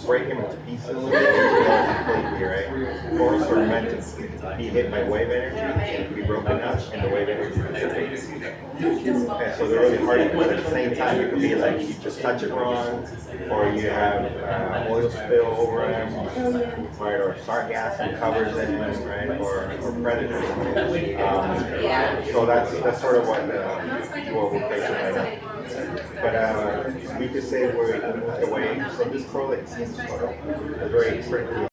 break them into pieces completely, right? Corals are meant to be hit by wave energy and be broken up, and the wave energy is and so they're really hard, but at the same time, it could be like you just touch it wrong, or you have oil spill over them, right, or sargassum covers them, right, or predators. So that's sort of what we're facing right now. But we could say we moved away. So this coral it seems sort of a very prickly.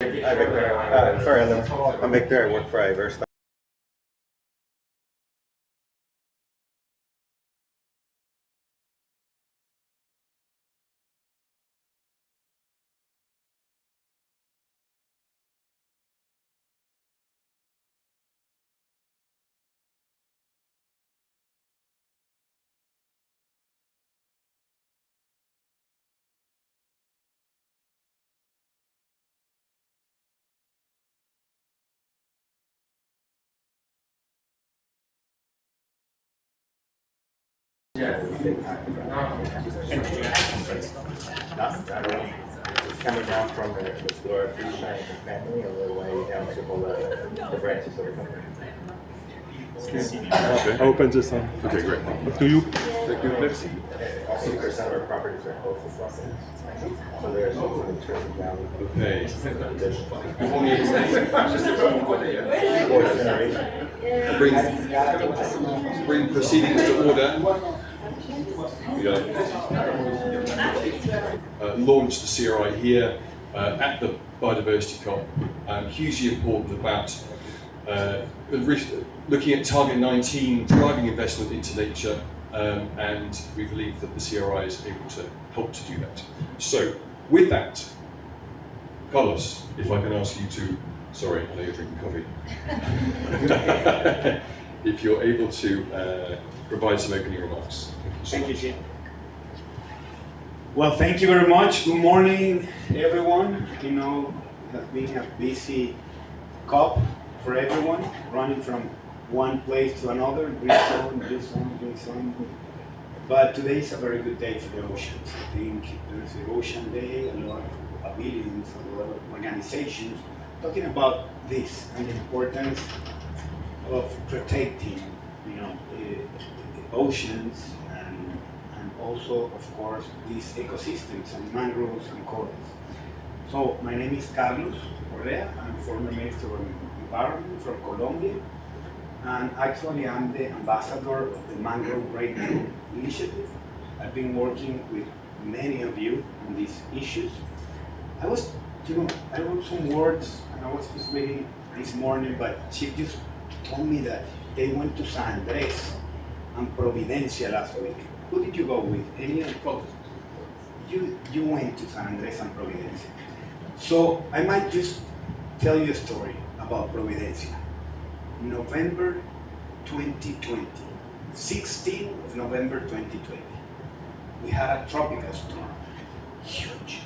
Hi, Victor. Sorry, I'm Victor. I work for Iversa. Coming down from the floor of fish and family, a little way down to the branches of the company. Okay, open this one. Okay, great. Up to you. Thank you. Merci. of our properties are coastal properties. So there's also an intrinsic value. Okay. Fourth generation. Bring proceedings to order. Launch the CRI here at the Biodiversity COP. Hugely important about looking at Target 19, driving investment into nature, and we believe that the CRI is able to help to do that. So, with that, Carlos, if I can ask you to, sorry, I know you're drinking coffee. If you're able to provide some opening remarks. Thank you, Jim. Well, thank you very much. Good morning, everyone. You know, it has been a busy COP for everyone, running from one place to another, breeze on. But today is a very good day for the oceans. I think there's the Ocean Day, a lot of pavilions, a lot of organizations talking about this and the importance of protecting, you know, the oceans and also, of course, these ecosystems and mangroves and corals. So my name is Carlos Correa. I'm former Minister of Environment from Colombia, and actually I'm the ambassador of the Mangrove Breakthrough Initiative. I've been working with many of you on these issues. I wrote some words, and I was just reading this morning, but Chief just told me that they went to San Andres and Providencia last week. Who did you go with? Any of you went to San Andres and Providencia. So I might just tell you a story about Providencia. November 2020, 16th of November 2020, we had a tropical storm, huge.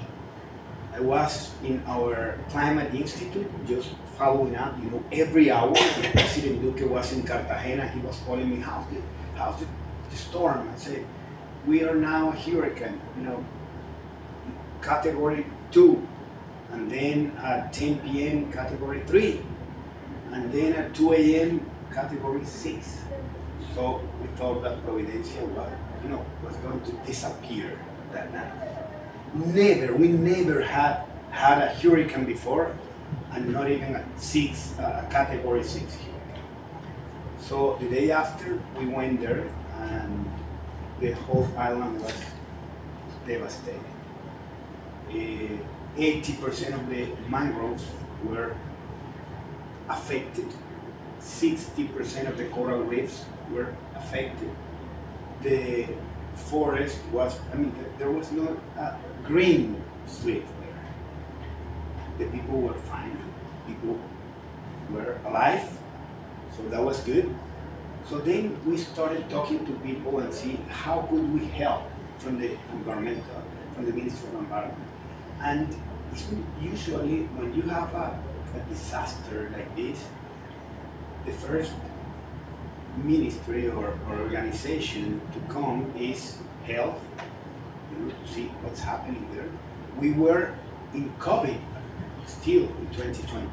I was in our climate institute just following up, you know, every hour. President Duque was in Cartagena, he was calling me, how's the storm? I said, we are now a hurricane, you know, category 2, and then at 10 p.m. category 3, and then at 2 a.m. category 6. So we thought that Providencia was going to disappear that night. We never had a hurricane before, and not even a category 6 hurricane. So the day after, we went there, and the whole island was devastated. 80% of the mangroves were affected. 60% of the coral reefs were affected. The forest was, there was not a green strip there. The people were fine. People were alive, so that was good. So then we started talking to people and see how could we help from the Ministry of Environment. And usually when you have a disaster like this, the first ministry or organization to come is health, to see what's happening there. We were in COVID still in 2020.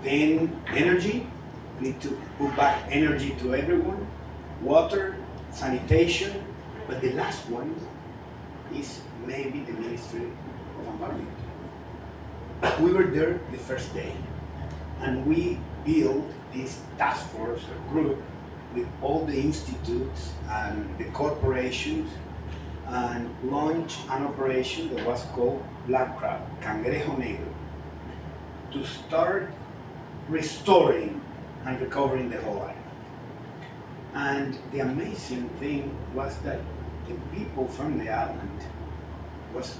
Then energy, we need to put back energy to everyone, water, sanitation, but the last one is maybe the Ministry of Environment. We were there the first day, and we built this task force or group with all the institutes and the corporations, and launched an operation that was called Black Crab, Cangrejo Negro, to start restoring and recovering the whole island. And the amazing thing was that the people from the island was,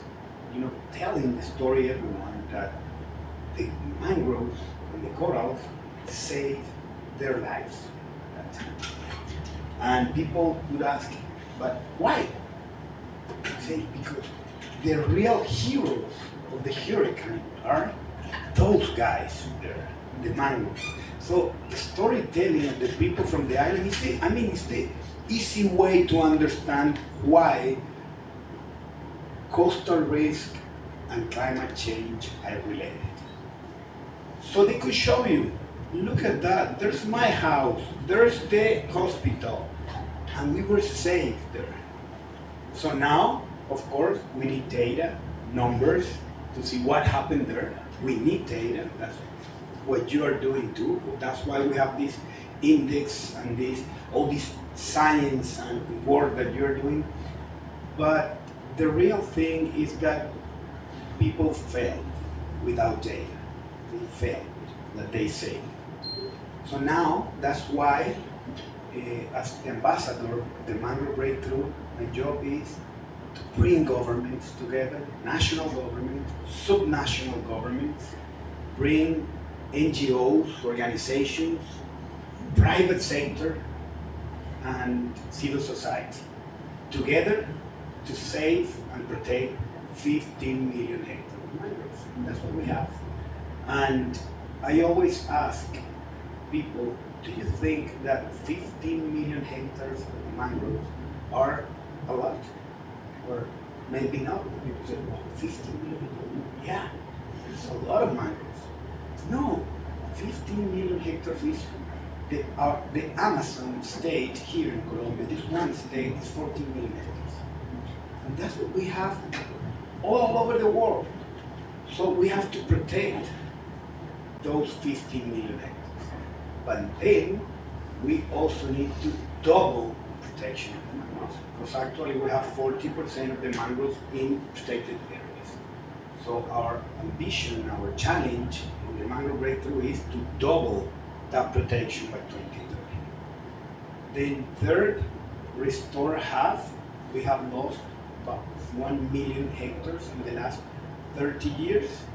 telling the story everyone that the mangroves and the corals saved their lives at that time. And people would ask, but why? I say, because the real heroes of the hurricane are those guys there, the mangroves. So the storytelling of the people from the island is the easy way to understand why coastal risk and climate change are related. So they could show you, look at that, there's my house, there's the hospital, and we were safe there. So now, of course, we need data, numbers, to see what happened there. We need data. That's what you are doing too. That's why we have this index and all this science and work that you're doing. But the real thing is that people fail without data. They fail, that they say. So now, that's why, as the ambassador of the Mangrove Breakthrough, my job is to bring governments together, national governments, subnational governments, bring NGOs, organizations, private sector, and civil society together to save and protect 15 million hectares of mangroves. And that's what we have. And I always ask people, do you think that 15 million hectares of mangroves are a lot? Or maybe not. People say, well, 15 million, yeah, it's a lot of mangroves. No, 15 million hectares is the Amazon state here in Colombia. This one state is 14 million hectares. And that's what we have all over the world. So we have to protect those 15 million hectares. But then we also need to double protection of the mangroves, because actually we have 40% of the mangroves in protected areas. So our ambition, our challenge in the Mangrove Breakthrough is to double that protection by 2030. Then third, restore half. We have lost about 1 million hectares in the last 30 years.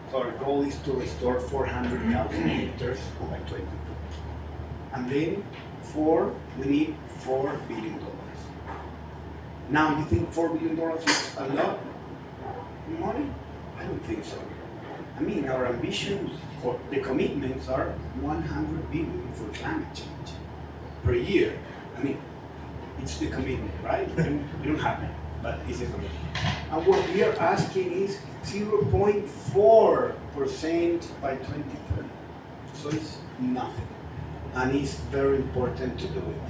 So our goal is to restore 400,000 hectares by 2030. And then we need $4 billion. Now, you think $4 billion is a lot of money? I don't think so. I mean, our ambitions, or the commitments are 100 billion for climate change per year. I mean, it's the commitment, right? We don't have it, but it's a commitment. And what we are asking is 0.4% by 2030. So it's nothing. And it's very important to do it.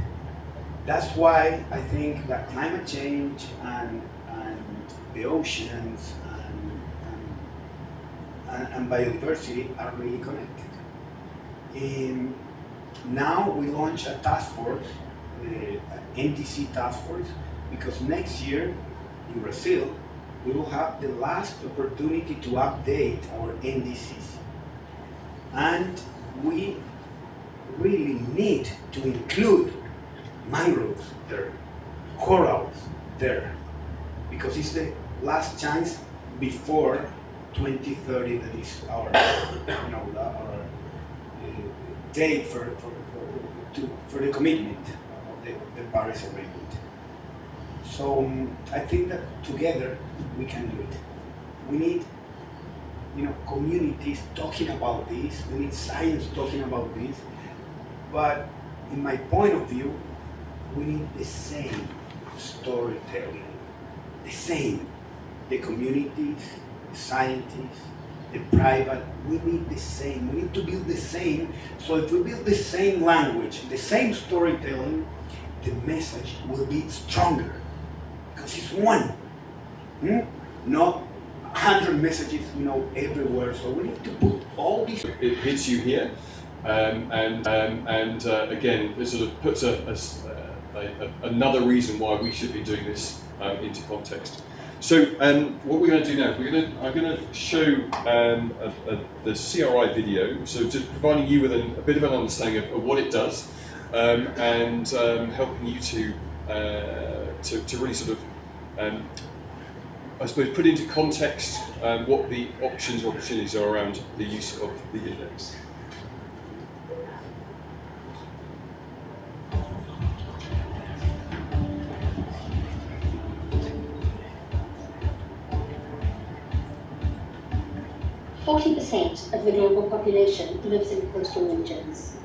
That's why I think that climate change and the oceans and biodiversity are really connected. Now we launch a task force, NDC task force, because next year in Brazil we will have the last opportunity to update our NDCs. And we really need to include mangroves there, corals there, because it's the last chance before 2030 that is our, our date for the commitment of the Paris Agreement. So I think that together we can do it. We need, communities talking about this. We need science talking about this. But in my point of view, we need the same storytelling, the same. The communities, the scientists, the private, we need the same. We need to build the same. So if we build the same language, the same storytelling, the message will be stronger because it's one. Not 100 messages, everywhere. So we need to put all these. It hits you here, and again, it sort of puts another reason why we should be doing this into context. So what we're going to do now is I'm going to show the CRI video, so just providing you with a bit of an understanding of what it does, and helping you to really sort of, I suppose, put into context what the options or opportunities are around the use of the index. % of the global population lives in coastal regions.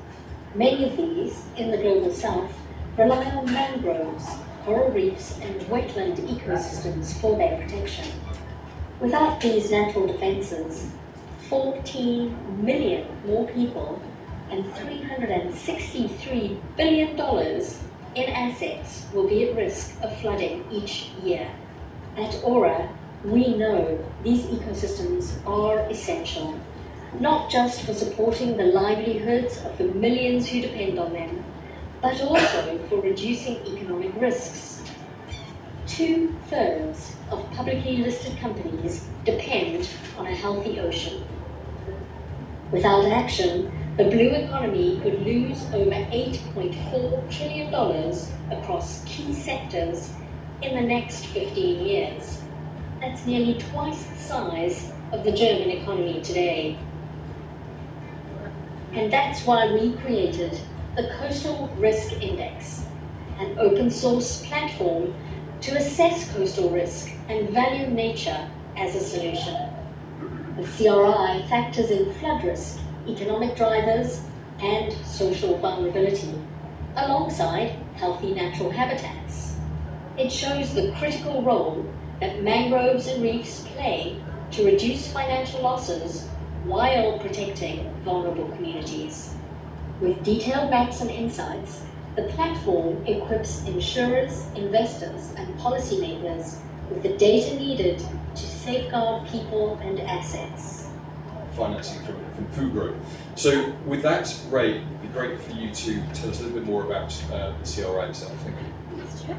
Many of these, in the global south, rely on mangroves, coral reefs and wetland ecosystems for their protection. Without these natural defenses, 14 million more people and $363 billion in assets will be at risk of flooding each year. At Aura, we know these ecosystems are essential, not just for supporting the livelihoods of the millions who depend on them, but also for reducing economic risks. 2/3 of publicly listed companies depend on a healthy ocean. Without action, the blue economy could lose over $8.4 trillion across key sectors in the next 15 years. That's nearly twice the size of the German economy today. And that's why we created the Coastal Risk Index, an open source platform to assess coastal risk and value nature as a solution. The CRI factors in flood risk, economic drivers, and social vulnerability, alongside healthy natural habitats. It shows the critical role that mangroves and reefs play to reduce financial losses while protecting vulnerable communities. With detailed maps and insights, the platform equips insurers, investors, and policymakers with the data needed to safeguard people and assets. Financing from food growth. So with that, Ray, it'd be great for you to tell us a little bit more about the CRI itself. Thank you.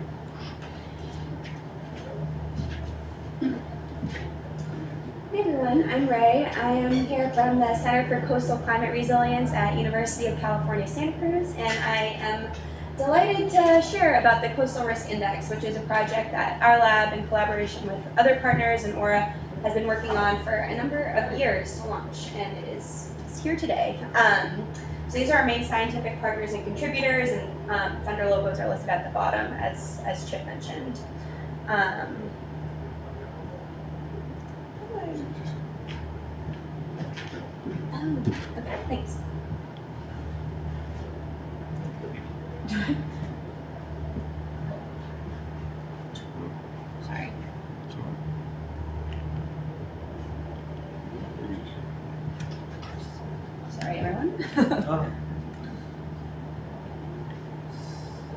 Hey everyone, I'm Ray. I am here from the Center for Coastal Climate Resilience at University of California, Santa Cruz, and I am delighted to share about the Coastal Risk Index, which is a project that our lab, in collaboration with other partners and Aura, has been working on for a number of years to launch, and it is here today. So these are our main scientific partners and contributors, and funder logos are listed at the bottom, as Chip mentioned. Okay, thanks. Sorry. Sorry, everyone. I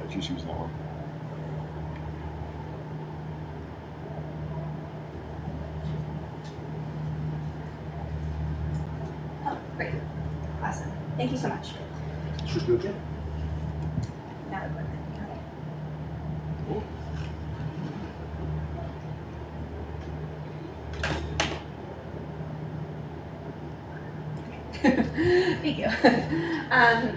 just use that one. Oh, great. Awesome. Thank you so much. Should be okay. Now it works. Cool. Thank you.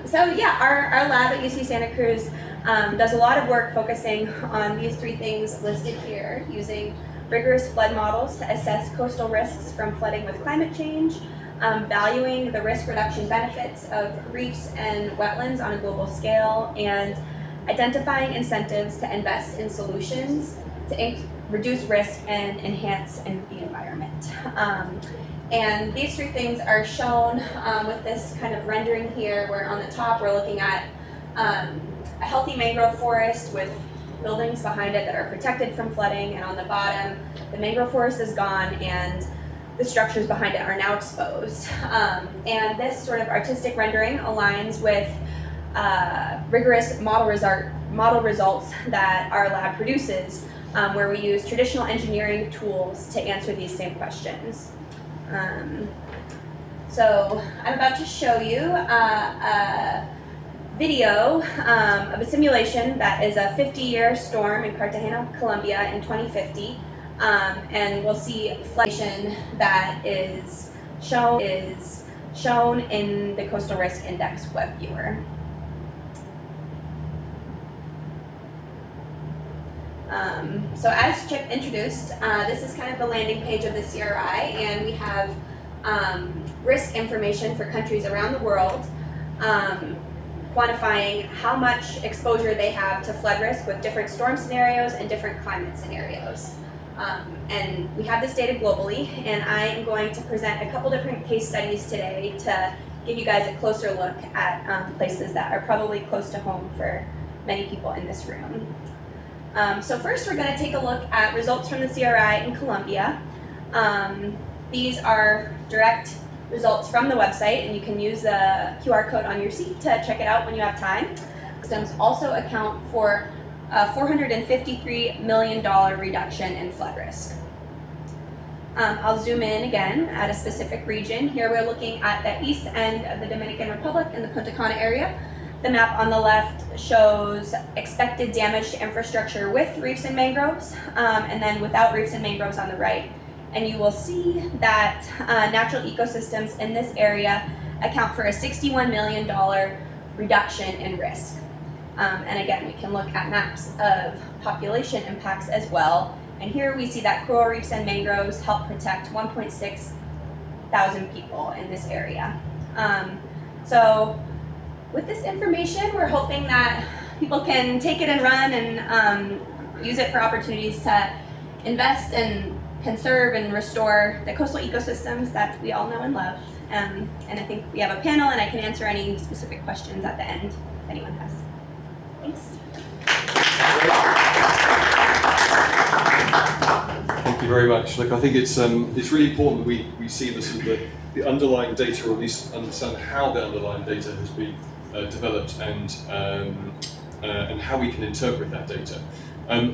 So yeah, our lab at UC Santa Cruz does a lot of work focusing on these three things listed here, using rigorous flood models to assess coastal risks from flooding with climate change, valuing the risk reduction benefits of reefs and wetlands on a global scale, and identifying incentives to invest in solutions to reduce risk and enhance the environment. And these three things are shown with this kind of rendering here, where on the top we're looking at a healthy mangrove forest with buildings behind it that are protected from flooding, and on the bottom the mangrove forest is gone and the structures behind it are now exposed. And this sort of artistic rendering aligns with rigorous model results that our lab produces, where we use traditional engineering tools to answer these same questions. So I'm about to show you a video of a simulation that is a 50-year storm in Cartagena, Colombia in 2050. And we'll see floodation that is shown in the Coastal Risk Index web viewer. So as Chip introduced, this is kind of the landing page of the CRI, and we have risk information for countries around the world, quantifying how much exposure they have to flood risk with different storm scenarios and different climate scenarios. And we have this data globally, and I am going to present a couple different case studies today to give you guys a closer look at places that are probably close to home for many people in this room. So first we're going to take a look at results from the CRI in Colombia. These are direct results from the website, and you can use the QR code on your seat to check it out when you have time. systems also account for a $453 million reduction in flood risk. I'll zoom in again at a specific region. Here we're looking at the east end of the Dominican Republic in the Punta Cana area. The map on the left shows expected damage to infrastructure with reefs and mangroves, and then without reefs and mangroves on the right. And you will see that natural ecosystems in this area account for a $61 million reduction in risk. And again, we can look at maps of population impacts as well. And here we see that coral reefs and mangroves help protect 1.6 thousand people in this area. So with this information, we're hoping that people can take it and run and use it for opportunities to invest and conserve and restore the coastal ecosystems that we all know and love. And I think we have a panel, and I can answer any specific questions at the end if anyone has. Thanks. Thank you very much. Look, I think it's really important that we see the underlying data, or at least understand how the underlying data has been developed and how we can interpret that data.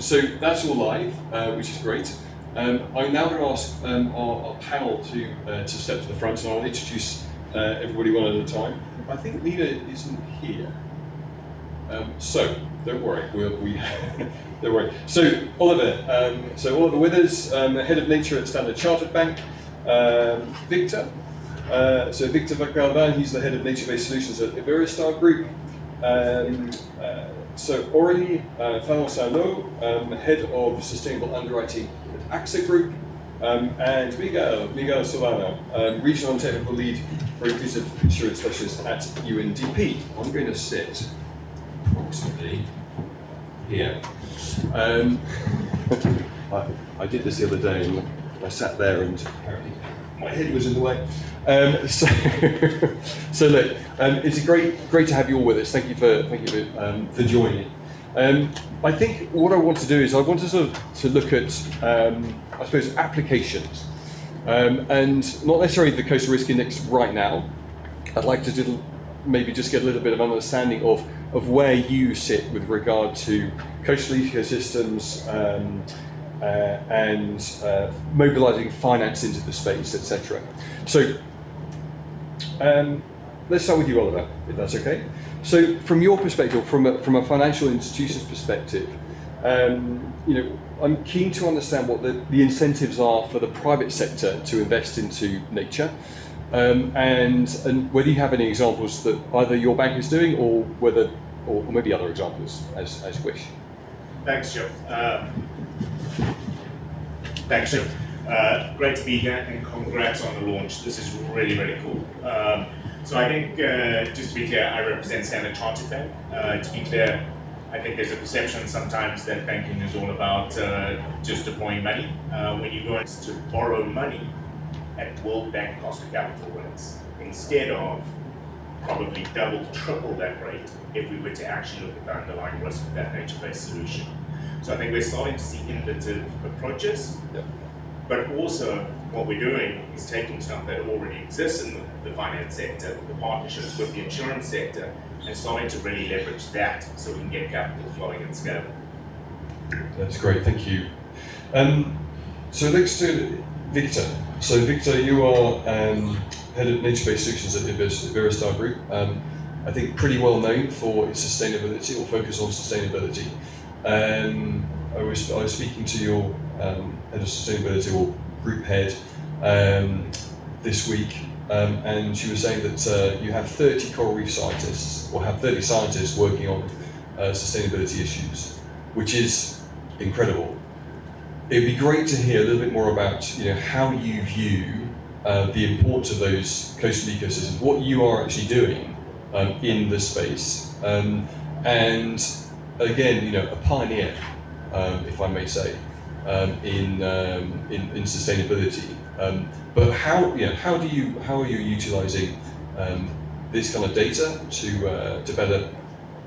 So that's all live, which is great. I'm now going to ask our panel to step to the front, and I'll introduce everybody one at a time. I think Nina isn't here, so don't worry. Don't worry. So Oliver, Oliver Withers, head of nature at Standard Chartered Bank. Victor, Victor Vacalvan, he's the head of nature-based solutions at Iberostar Group. Aurélie Fanon-Sarnaud, head of sustainable underwriting at AXA Group, and Miguel Solano, regional and technical lead for inclusive insurance specialist at UNDP. I'm going to sit approximately here. I did this the other day, and I sat there, and apparently my head was in the way. So look, it's great to have you all with us. Thank you for joining. I think what I want to do is I want to look at I suppose applications, and not necessarily the Coastal Risk Index right now. I'd like to maybe just get a little bit of an understanding of where you sit with regard to coastal ecosystems and mobilising finance into the space, etc. So let's start with you, Oliver, if that's okay. So from your perspective, from a financial institution's perspective, I'm keen to understand what the incentives are for the private sector to invest into nature, and whether you have any examples that either your bank is doing, or maybe other examples as you wish. Thanks, Joe. Great to be here, and congrats on the launch. This is really, really cool. So I think, just to be clear, I represent Standard Chartered Bank. To be clear, I think there's a perception sometimes that banking is all about just deploying money. When you go to borrow money at World Bank cost of capital rates, instead of probably double, triple that rate if we were to actually look at the underlying risk of that nature-based solution. So I think we're starting to see innovative approaches, but also what we're doing is taking stuff that already exists in the finance sector, the partnerships with the insurance sector, and starting to really leverage that so we can get capital flowing and scaling. That's great, thank you. So next to Victor. So Victor, you are head of nature-based solutions at Iberostar Group. I think pretty well known for its sustainability, or focus on sustainability. I was speaking to your head of sustainability, or group head, this week, and she was saying that you have 30 coral reef scientists, or have 30 scientists working on sustainability issues, which is incredible. It'd be great to hear a little bit more about how you view the importance of those coastal ecosystems, what you are actually doing in this space, and again, a pioneer, if I may say, in sustainability. But how are you utilising this kind of data to better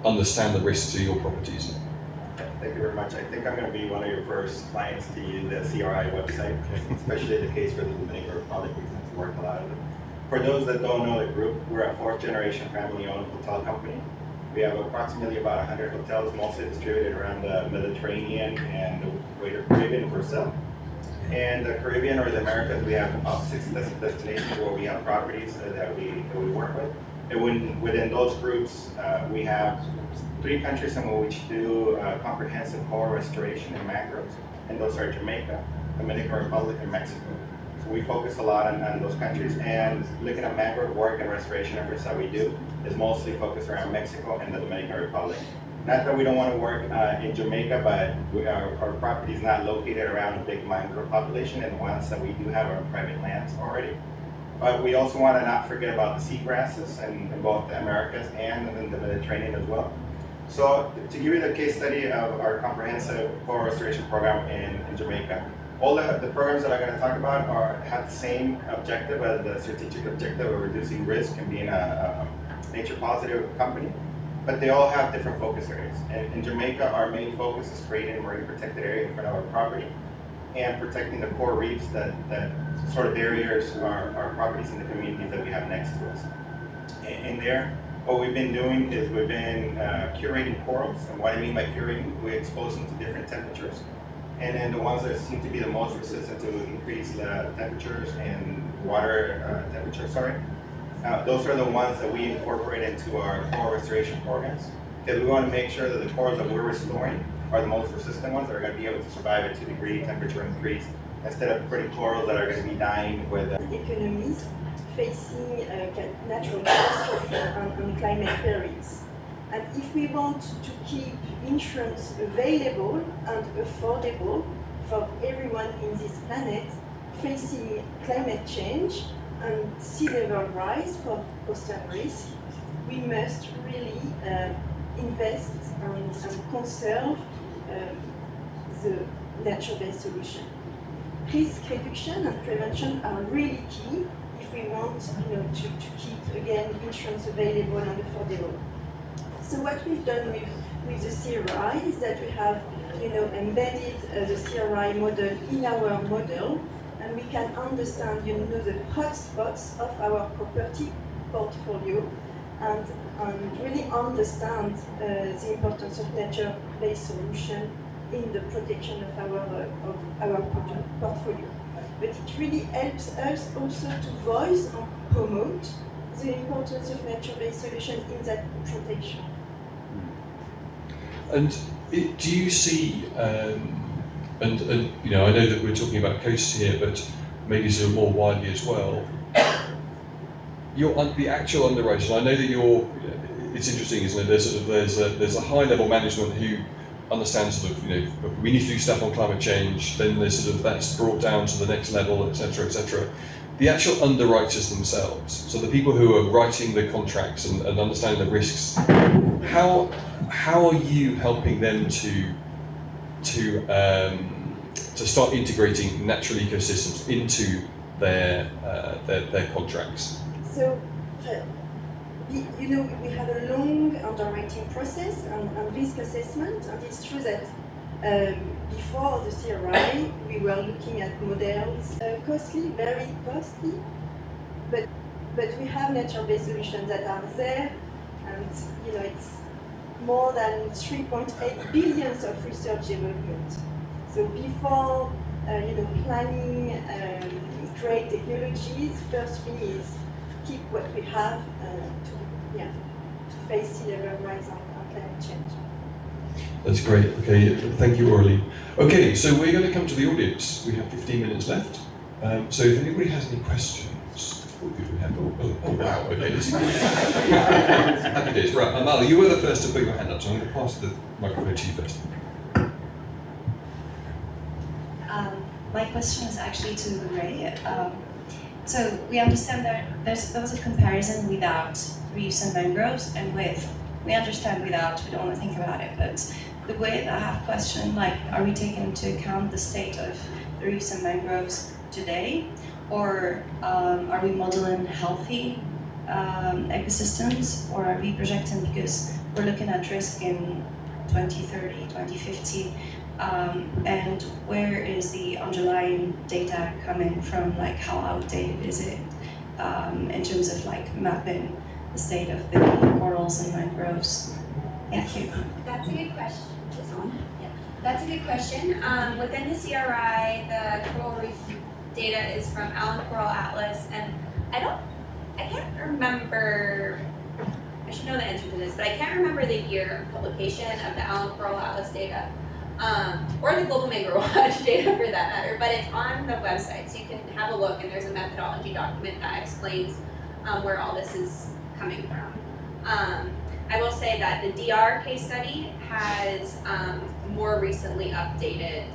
understand the risks to your properties? Thank you very much. I think I'm going to be one of your first clients to use the CRI website, especially the case for the Dominican Republic. We tend to work a lot of them. For those that don't know the group, we're a fourth-generation family-owned hotel company. We have approximately about 100 hotels, mostly distributed around the Mediterranean and the Greater Caribbean and Brazil. And the Caribbean or the Americas, we have about 6 destinations where we have properties that we work with. And within those groups, we have 3 countries in which do comprehensive coral restoration and mangroves, and those are Jamaica, Dominican Republic, and Mexico. So we focus a lot on those countries, and looking at mangrove work and restoration efforts that we do is mostly focused around Mexico and the Dominican Republic. Not that we don't want to work in Jamaica, but our property is not located around a big mangrove population, and the ones that we do have are private lands already. But we also want to not forget about the seagrasses in both the Americas and in the Mediterranean as well. So to give you the case study of our comprehensive coral restoration program in Jamaica, all the programs that I'm going to talk about have the same objective as the strategic objective of reducing risk and being a nature positive company, but they all have different focus areas. And in Jamaica, our main focus is creating a marine protected area in front of our property and protecting the coral reefs that sort of barriers our properties and the communities that we have next to us. In there, what we've been doing is we've been curating corals, and what I mean by curating, we expose them to different temperatures. And then the ones that seem to be the most resistant to increase the temperatures and water temperature, those are the ones that we incorporate into our coral restoration programs. Because we want to make sure that the corals that we're restoring are the most resistant ones that are going to be able to survive a 2-degree temperature increase, instead of putting corals that are going to be dying with economies facing natural catastrophe and climate perils. And if we want to keep insurance available and affordable for everyone in this planet facing climate change and sea level rise for coastal risk, we must really invest and conserve the nature-based solution. Risk reduction and prevention are really key if we want to keep, again, insurance available and affordable. So what we've done with the CRI is that we have embedded the CRI model in our model, and we can understand the hotspots of our property portfolio and really understand the importance of nature-based solution in the protection of our portfolio. But it really helps us also to voice and promote the importance of nature-based solutions in that protection. And do you see, and I know that we're talking about coasts here, but maybe sort of more widely as well, the actual underwriters, I know that it's interesting, isn't it? There's a high level management who understands sort of, we need to do stuff on climate change, then there's sort of, that's brought down to the next level, etc., etc. The actual underwriters themselves, so the people who are writing the contracts and understanding the risks, how are you helping them to start integrating natural ecosystems into their contracts? So, we have a long underwriting process and risk assessment, and it's true that before the CRI, we were looking at models, costly, very costly, but we have nature-based solutions that are there, and it's more than 3.8 billion of research development. So before planning great technologies, first thing is keep what we have to face sea level rise and climate change. That's great. Okay, thank you, Aurelie. Okay, so we're going to come to the audience. We have 15 minutes left. So if anybody has any questions, what do we have? Oh wow, okay. Happy days. Right, Amala, you were the first to put your hand up, so I'm going to pass the microphone to you first. My question is actually to Ray. So we understand that there was a comparison without reefs and mangroves, and with. We understand without, we don't want to think about it, but the way that I have questioned, are we taking into account the state of the reefs and mangroves today, or are we modeling healthy ecosystems, or are we projecting because we're looking at risk in 2030, 2050, and where is the underlying data coming from, how outdated is it in terms of mapping the state of the corals and mangroves? Thank you. That's a good question. This one? Yeah. That's a good question. Within the CRI, the coral reef data is from Allen Coral Atlas, and I can't remember, I should know the answer to this, but I can't remember the year of publication of the Allen Coral Atlas data, or the Global Mangrove Watch data for that matter, but it's on the website, so you can have a look, and there's a methodology document that explains where all this is coming from. I will say that the DR case study has more recently updated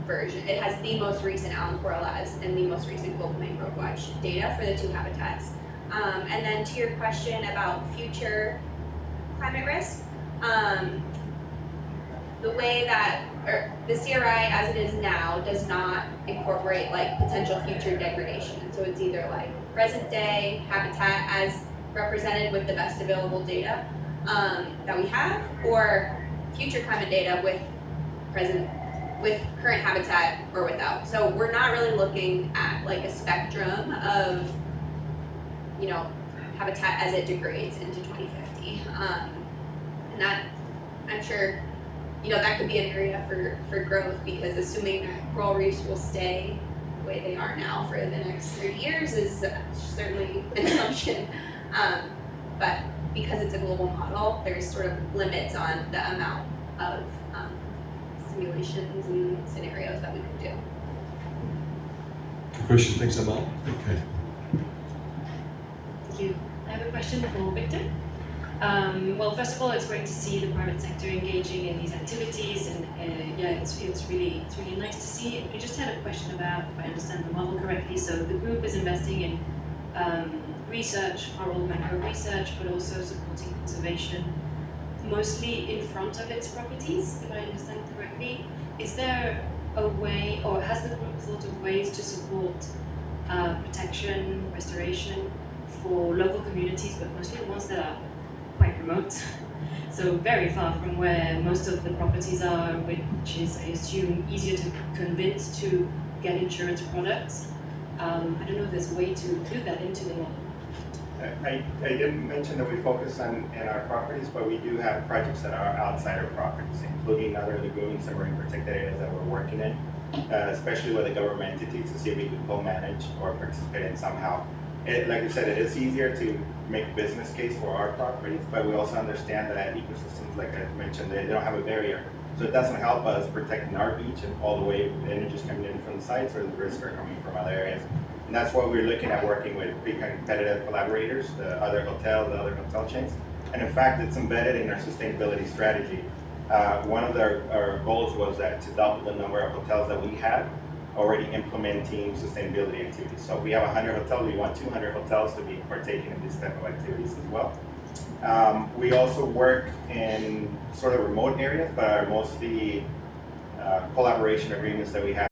version. It has the most recent Allen Coral Atlas and the most recent Global Mangrove Watch data for the two habitats. And then to your question about future climate risk, the way that the CRI as it is now does not incorporate like potential future degradation. And so it's either like present day habitat as represented with the best available data that we have, or future climate data with current habitat or without. So we're not really looking at like a spectrum of, you know, habitat as it degrades into 2050. And that, I'm sure, you know, that could be an area for growth, because assuming that coral reefs will stay the way they are now for the next 30 years is certainly an assumption. But because it's a global model, there's sort of limits on the amount of simulations and scenarios that we could do. Good question, thanks Amal. Okay. Thank you. I have a question for Victor. Well, first of all, it's great to see the private sector engaging in these activities, and yeah, it's really nice to see. I just had a question about, if I understand the model correctly, so the group is investing in research, coral mangrove research, but also supporting conservation, mostly in front of its properties, if I understand correctly. Is there a way, or has the group thought of ways to support protection, restoration for local communities, but mostly ones that are quite remote, so very far from where most of the properties are, which is, I assume, easier to convince to get insurance products? I don't know if there's a way to include that into the model. I didn't mention that we focus on in our properties, but we do have projects that are outside our properties, including other lagoons and marine protected areas that we're working in, especially with the government entities, to see if we can co-manage or participate in somehow. Like I said, it is easier to make business case for our properties, but we also understand that ecosystems, like I mentioned, they don't have a barrier. So it doesn't help us protecting our beach and all the way the energy is coming in from the sites, or the risks are coming from other areas. And that's why we're looking at working with big competitive collaborators, the other hotel chains. And in fact, it's embedded in our sustainability strategy. One of our goals was that to double the number of hotels that we have already implementing sustainability activities. So if we have 100 hotels, we want 200 hotels to be partaking in this type of activities as well. We also work in sort of remote areas, but are mostly collaboration agreements that we have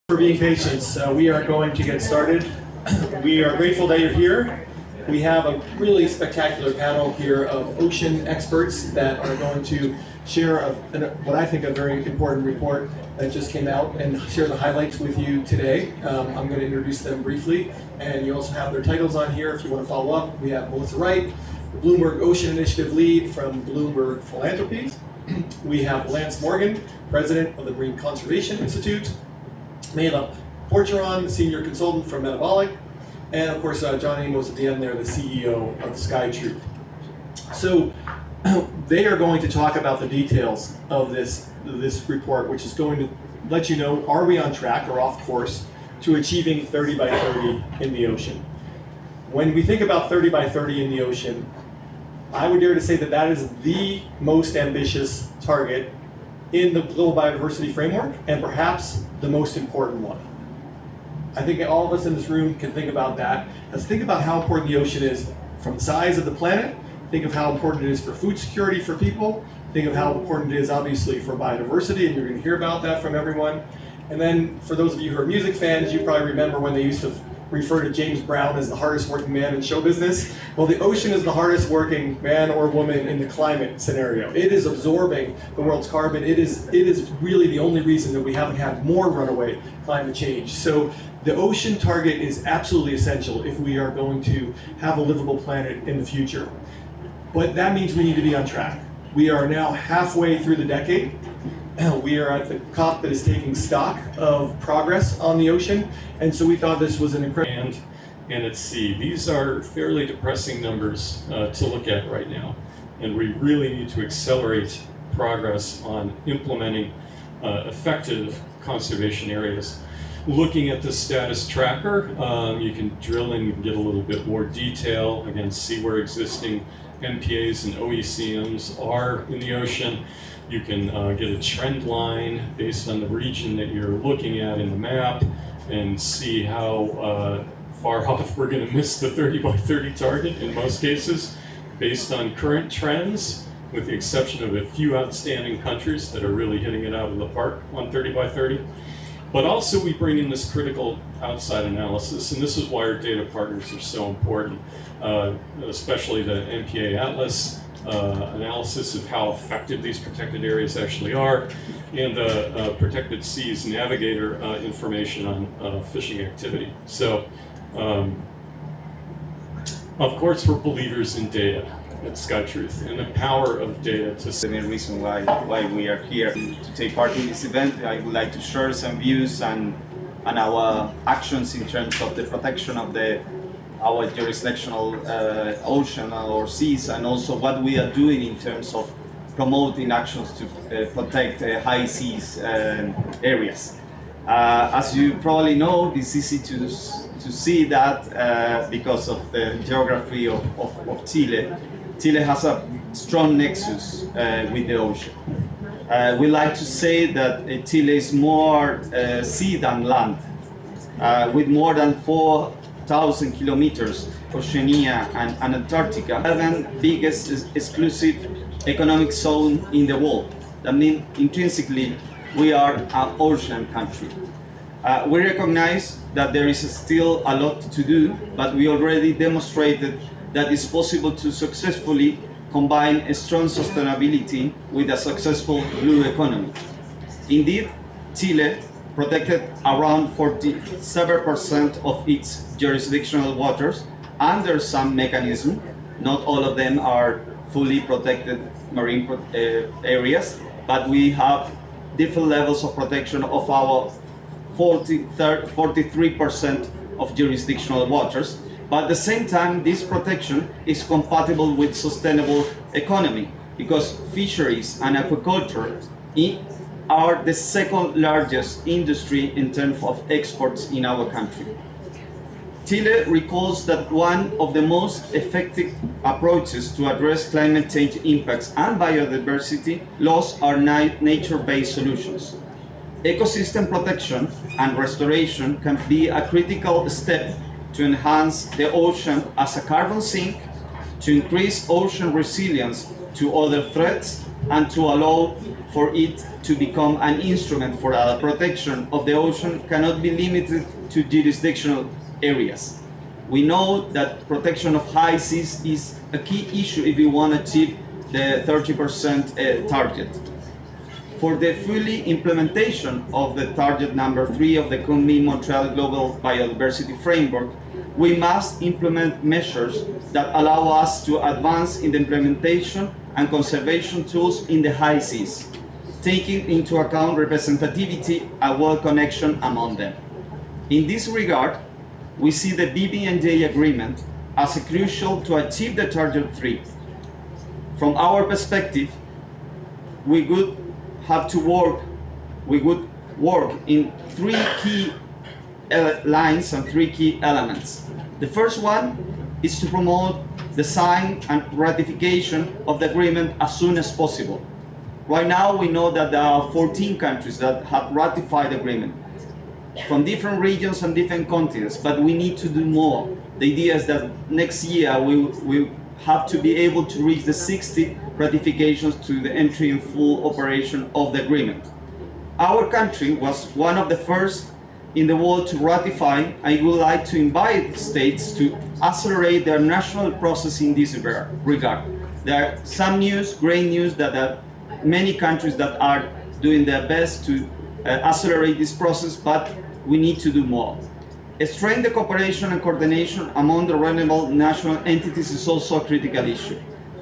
For being patient. We are going to get started. We are grateful that you're here. We have a really spectacular panel here of ocean experts that are going to share what I think a very important report that just came out and share the highlights with you today. I'm going to introduce them briefly, and you also have their titles on here if you want to follow up. We have Melissa Wright, the Bloomberg Ocean Initiative lead from Bloomberg Philanthropies. We have Lance Morgan, president of the Marine Conservation Institute. Mela Porcheron, the senior consultant from Metabolic. And of course, John Amos at the end there, the CEO of SkyTruth. So they are going to talk about the details of this report, which is going to let you know, are we on track or off course to achieving 30 by 30 in the ocean? When we think about 30 by 30 in the ocean, I would dare to say that that is the most ambitious target in the global biodiversity framework, and perhaps the most important one. I think all of us in this room can think about that. Let's think about how important the ocean is from the size of the planet. Think of how important it is for food security for people. Think of how important it is, obviously, for biodiversity, and you're going to hear about that from everyone. And then, for those of you who are music fans, you probably remember when they used to refer to James Brown as the hardest working man in show business. Well, the ocean is the hardest working man or woman in the climate scenario. It is absorbing the world's carbon. It is really the only reason that we haven't had more runaway climate change. So the ocean target is absolutely essential if we are going to have a livable planet in the future. But that means we need to be on track. We are now halfway through the decade. We are at the COP that is taking stock of progress on the ocean, and so we thought this was an incredible. And at sea. These are fairly depressing numbers to look at right now, and we really need to accelerate progress on implementing effective conservation areas. Looking at the status tracker, you can drill in and get a little bit more detail, again, see where existing MPAs and OECMs are in the ocean. You can get a trend line based on the region that you're looking at in the map and see how far off we're going to miss the 30 by 30 target in most cases based on current trends, with the exception of a few outstanding countries that are really hitting it out of the park on 30 by 30. But also we bring in this critical outside analysis, and this is why our data partners are so important, especially the MPA Atlas analysis of how effective these protected areas actually are, and the Protected Seas Navigator information on fishing activity. So, of course, we're believers in data at SkyTruth and the power of data to... The main reason why we are here to take part in this event. I would like to share some views and our actions in terms of the protection of our jurisdictional ocean or seas, and also what we are doing in terms of promoting actions to protect high seas areas. As you probably know, it's easy to see that because of the geography of Chile. Chile has a strong nexus with the ocean. We like to say that Chile is more sea than land, with more than 4,000 kilometers, Oceania and Antarctica, the 11th biggest exclusive economic zone in the world. That means intrinsically we are an ocean country. We recognize that there is still a lot to do, but we already demonstrated that it's possible to successfully combine a strong sustainability with a successful blue economy. Indeed, Chile protected around 47% of its jurisdictional waters under some mechanism. Not all of them are fully protected marine areas, but we have different levels of protection of our 43% of jurisdictional waters. But at the same time, this protection is compatible with sustainable economy, because fisheries and aquaculture are the second largest industry in terms of exports in our country. Chile recalls that one of the most effective approaches to address climate change impacts and biodiversity loss are nature-based solutions. Ecosystem protection and restoration can be a critical step to enhance the ocean as a carbon sink, to increase ocean resilience to other threats, and to allow for it to become an instrument for the protection of the ocean cannot be limited to jurisdictional areas. We know that protection of high seas is a key issue if we want to achieve the 30% target. For the fully implementation of the target number 3 of the Kunming-Montreal Global Biodiversity Framework, we must implement measures that allow us to advance in the implementation and conservation tools in the high seas, taking into account representativity and well connection among them. In this regard, we see the BBNJ agreement as crucial to achieve the target 3. From our perspective, we would work in 3 key lines and 3 key elements. The first one is to promote the sign and ratification of the agreement as soon as possible. Right now, we know that there are 14 countries that have ratified the agreement from different regions and different continents, but we need to do more. The idea is that next year we have to be able to reach the 60 ratifications to the entry in full operation of the agreement. Our country was one of the first in the world to ratify. I would like to invite states to accelerate their national process in this regard. There are some news, great news, that there are many countries that are doing their best to accelerate this process, but we need to do more. Strengthen the cooperation and coordination among the relevant national entities is also a critical issue.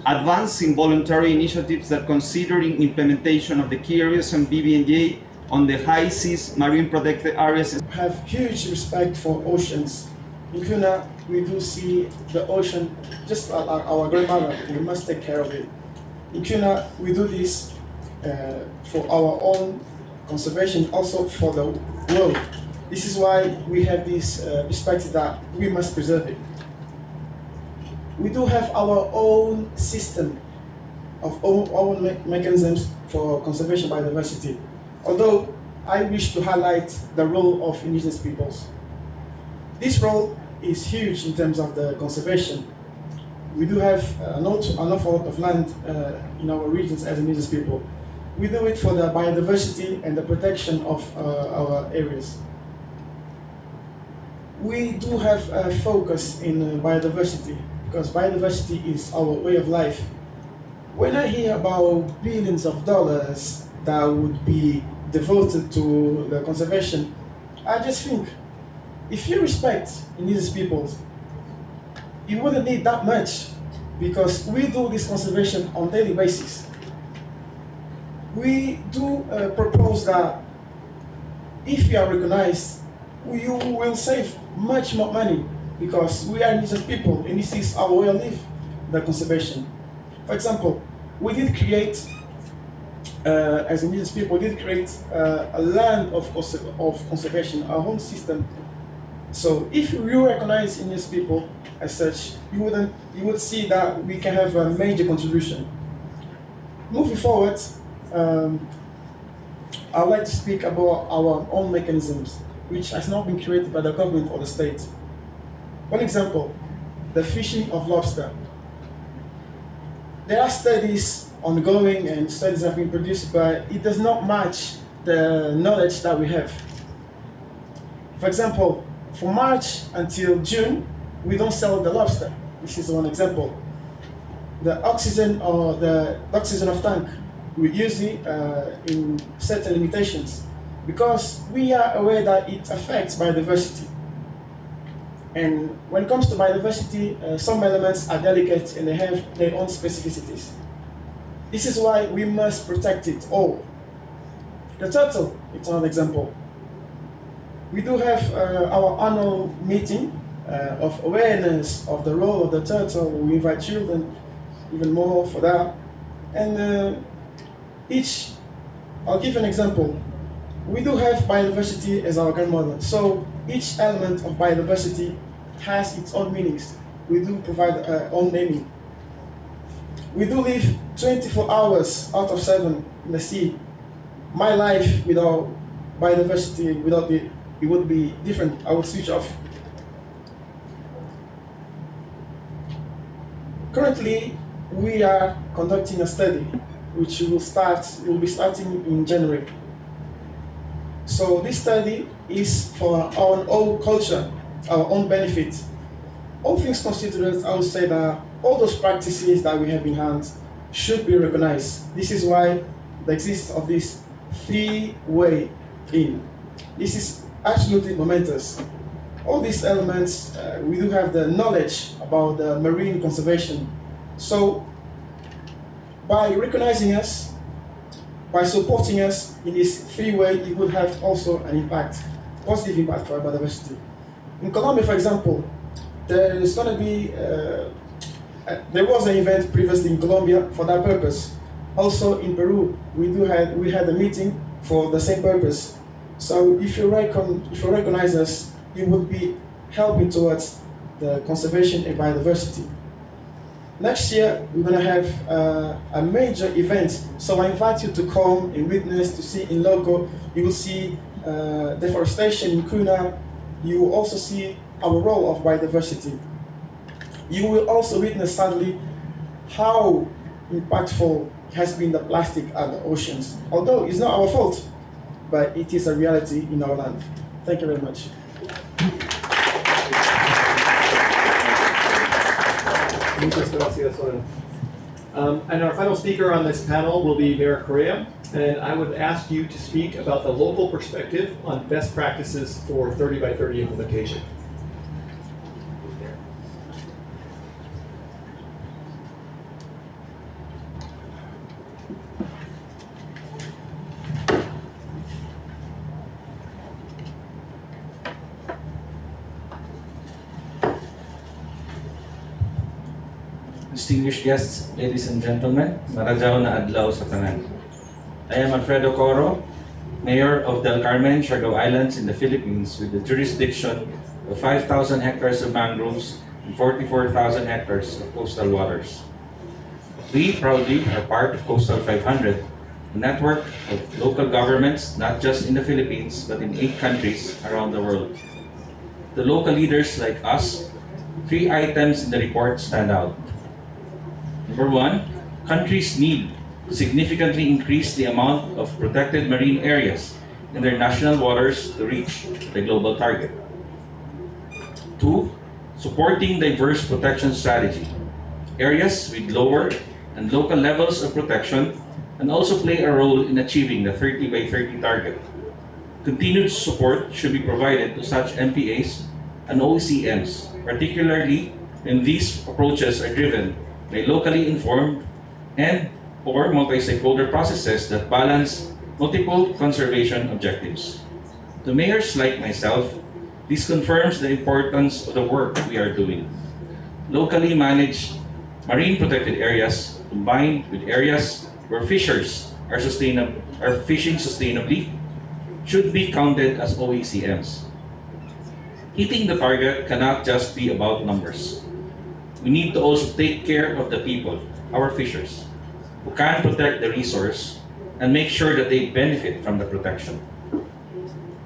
Advancing voluntary initiatives that considering implementation of the key areas and BBNJ on the high seas marine protected areas. I have huge respect for oceans. In Kuna, we do see the ocean just like our grandmother. We must take care of it. In Kuna, we do this for our own conservation, also for the world. This is why we have this perspective that we must preserve it. We do have our own system of own mechanisms for conservation biodiversity. Although I wish to highlight the role of indigenous peoples. This role is huge in terms of the conservation. We do have an awful lot of land in our regions as indigenous people. We do it for the biodiversity and the protection of our areas. We do have a focus in biodiversity, because biodiversity is our way of life. When I hear about billions of dollars that would be devoted to the conservation, I just think, if you respect indigenous peoples, you wouldn't need that much, because we do this conservation on a daily basis. We do propose that if you are recognized, you will save much more money, because we are indigenous people and this is our way of life, the conservation. For example, we did create, as indigenous people, we did create a land of conservation, our own system. So if you recognize indigenous people as such, you would see that we can have a major contribution. Moving forward, I'd like to speak about our own mechanisms, which has not been created by the government or the state. One example, the fishing of lobster. There are studies ongoing and studies have been produced, but it does not match the knowledge that we have. For example, from March until June, we don't sell the lobster. This is one example. The oxygen or the oxygen of tank, we use it in certain limitations, because we are aware that it affects biodiversity. And when it comes to biodiversity, some elements are delicate and they have their own specificities. This is why we must protect it all. The turtle, it's another example. We do have our annual meeting of awareness of the role of the turtle. We invite children even more for that. And I'll give an example. We do have biodiversity as our grandmother, so each element of biodiversity has its own meanings. We do provide our own naming. We do live 24 hours out of 7 in the sea. My life without biodiversity, it would be different. I would switch off. Currently, we are conducting a study which will be starting in January. So this study is for our own culture, our own benefit. All things considered, I would say that all those practices that we have in hand should be recognized. This is why the existence of this three-way in. This is absolutely momentous. All these elements, we do have the knowledge about the marine conservation. So by recognizing us, by supporting us in this three-way, it would have also an impact, positive impact for biodiversity. In Colombia, for example, there is going to be, there was an event previously in Colombia for that purpose. Also in Peru, we had a meeting for the same purpose. So if you recognize us, you would be helping towards the conservation and biodiversity. Next year, we're going to have a major event. So I invite you to come and witness, to see in loco. You will see deforestation in Kuna. You will also see our role of biodiversity. You will also witness, sadly, how impactful has been the plastic at the oceans. Although it's not our fault, but it is a reality in our land. Thank you very much. Muchas gracias, Oren. And our final speaker on this panel will be Mayor Correa, and I would ask you to speak about the local perspective on best practices for 30 by 30 implementation. Distinguished guests, ladies and gentlemen, Marajaw na adlaw sa tanan. I am Alfredo Coro, Mayor of Del Carmen, Siargao Islands in the Philippines, with the jurisdiction of 5,000 hectares of mangroves and 44,000 hectares of coastal waters. We proudly are part of Coastal 500, a network of local governments not just in the Philippines but in 8 countries around the world. The local leaders like us, 3 items in the report stand out. Number 1, countries need to significantly increase the amount of protected marine areas in their national waters to reach the global target. 2, supporting diverse protection strategy. Areas with lower and local levels of protection and also play a role in achieving the 30 by 30 target. Continued support should be provided to such MPAs and OECMs, particularly when these approaches are driven by locally informed and or multi-stakeholder processes that balance multiple conservation objectives. To mayors like myself, this confirms the importance of the work we are doing. Locally managed marine protected areas combined with areas where fishers are fishing sustainably should be counted as OECMs. Hitting the target cannot just be about numbers. We need to also take care of the people, our fishers, who can protect the resource and make sure that they benefit from the protection.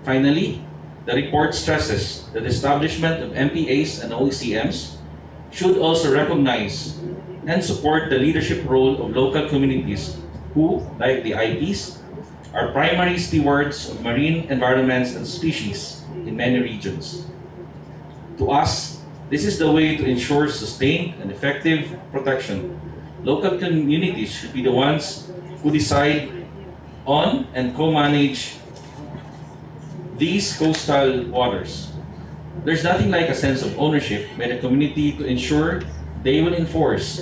Finally, the report stresses that the establishment of MPAs and OECMs should also recognize and support the leadership role of local communities who, like the IPs, are primary stewards of marine environments and species in many regions. To us, this is the way to ensure sustained and effective protection. Local communities should be the ones who decide on and co-manage these coastal waters. There's nothing like a sense of ownership by the community to ensure they will enforce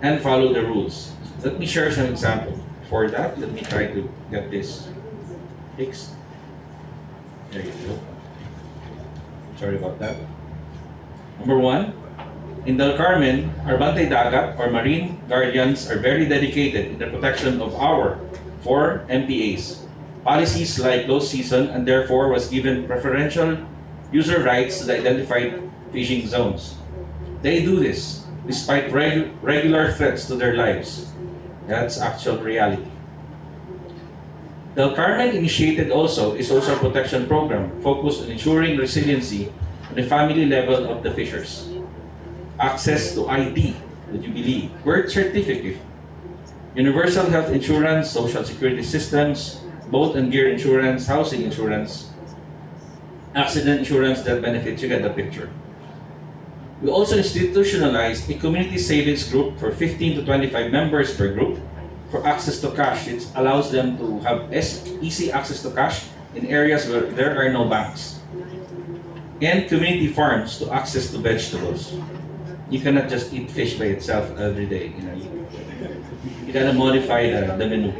and follow the rules. Let me share some examples. For that, let me try to get this fixed. There you go. Sorry about that. Number 1, in Del Carmen, our Bantay Dagat or marine guardians are very dedicated in the protection of our 4 MPAs. Policies like low season and therefore was given preferential user rights to the identified fishing zones. They do this despite regular threats to their lives. That's actual reality. Del Carmen initiated is also a protection program focused on ensuring resiliency at the family level of the fishers. Access to ID, would you believe, birth certificate, universal health insurance, social security systems, boat and gear insurance, housing insurance, accident insurance, death benefits, you get the picture. We also institutionalized a community savings group for 15 to 25 members per group for access to cash. It allows them to have easy access to cash in areas where there are no banks. And community farms to access to vegetables. You cannot just eat fish by itself every day. You gotta modify the menu.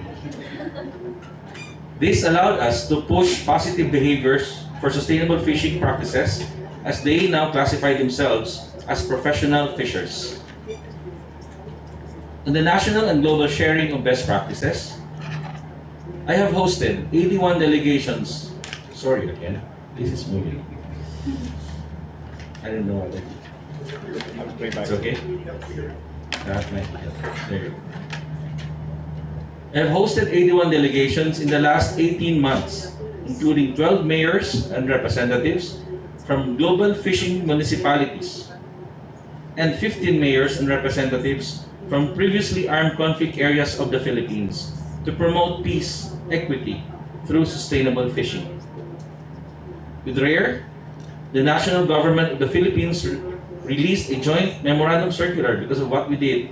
This allowed us to push positive behaviors for sustainable fishing practices as they now classify themselves as professional fishers. In the national and global sharing of best practices, I have hosted 81 delegations. Sorry again, this is moving. I didn't know what I did. It's okay? There you go. I have hosted 81 delegations in the last 18 months, including 12 mayors and representatives from global fishing municipalities, and 15 mayors and representatives from previously armed conflict areas of the Philippines to promote peace, equity, through sustainable fishing. With RARE, the national government of the Philippines released a joint memorandum circular because of what we did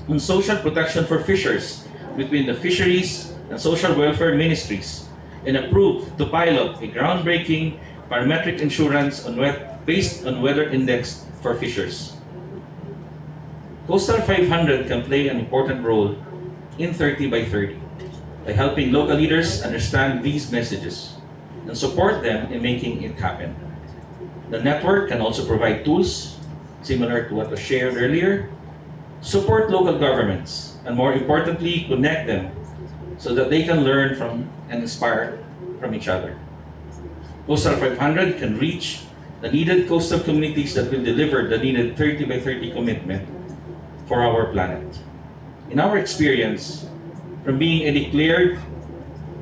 on social protection for fishers between the fisheries and social welfare ministries, and approved to pilot a groundbreaking parametric insurance based on weather index for fishers. Coastal 500 can play an important role in 30 by 30 by helping local leaders understand these messages and support them in making it happen. The network can also provide tools, similar to what was shared earlier, support local governments, and more importantly, connect them so that they can learn from and inspire from each other. Coastal 500 can reach the needed coastal communities that will deliver the needed 30 by 30 commitment for our planet. In our experience, from being a declared,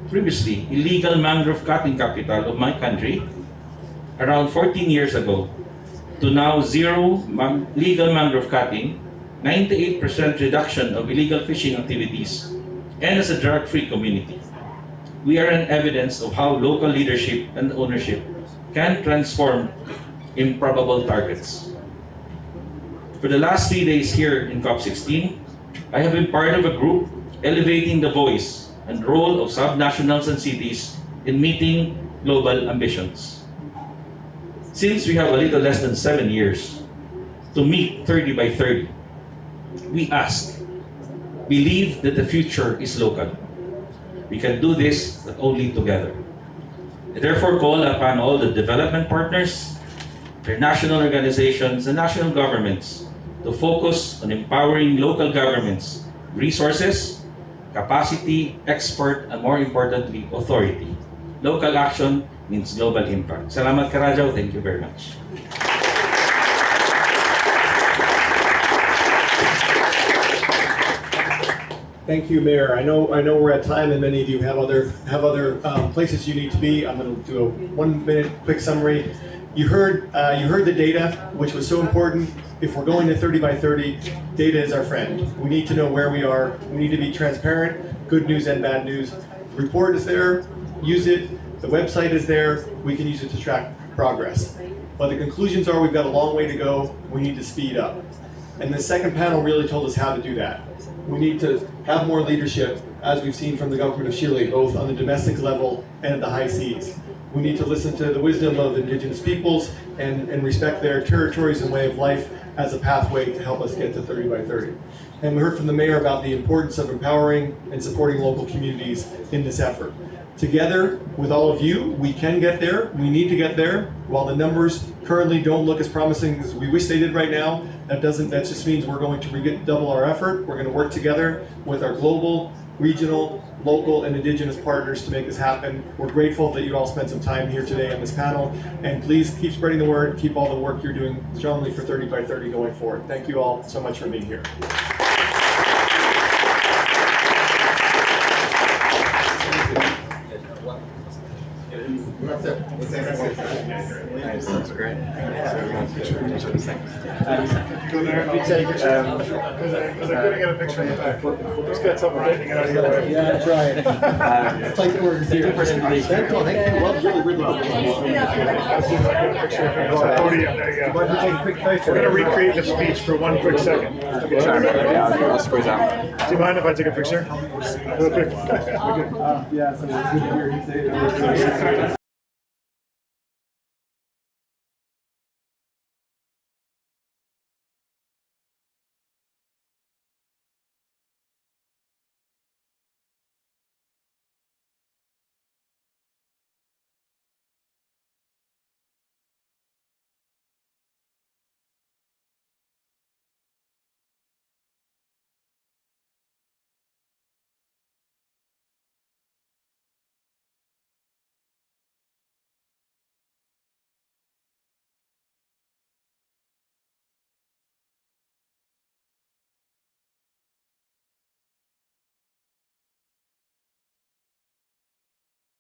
previously illegal mangrove cutting capital of my country around 14 years ago, to now zero legal mangrove cutting, 98% reduction of illegal fishing activities, and as a drug-free community. We are an evidence of how local leadership and ownership can transform improbable targets. For the last 3 days here in COP16, I have been part of a group elevating the voice and role of subnationals and cities in meeting global ambitions. Since we have a little less than 7 years to meet 30 by 30, we ask, believe that the future is local. We can do this, but only together. I therefore call upon all the development partners, international organizations, and national governments to focus on empowering local governments, resources, capacity, expert, and more importantly, authority. Local action means global impact. Salamat Karajaw. Thank you very much. Thank you, Mayor. I know we're at time, and many of you have other places you need to be. I'm going to do a 1 minute quick summary. You heard the data, which was so important. If we're going to 30 by 30, data is our friend. We need to know where we are. We need to be transparent, good news and bad news. The report is there, use it. The website is there. We can use it to track progress. But the conclusions are we've got a long way to go. We need to speed up. And the second panel really told us how to do that. We need to have more leadership, as we've seen from the government of Chile, both on the domestic level and at the high seas. We need to listen to the wisdom of indigenous peoples and respect their territories and way of life as a pathway to help us get to 30 by 30. And we heard from the mayor about the importance of empowering and supporting local communities in this effort. Together with all of you, we can get there. We need to get there. While the numbers currently don't look as promising as we wish they did right now, that just means we're going to double our effort. We're going to work together with our global, regional, local, and indigenous partners to make this happen. We're grateful that you all spent some time here today on this panel, and please keep spreading the word, keep all the work you're doing strongly for 30 by 30 going forward. Thank you all so much for being here. That's great. picture. Go there. We take. Because I couldn't get a picture in the back. Just get something right and get out of your way. Yeah, try it. It's like the orders here. Well, really well. Podium, there you go. We're going to recreate the speech for one quick second. I'll squeeze out. Do you mind if I take a picture? Real quick. Yeah, so it's good to hear you say it.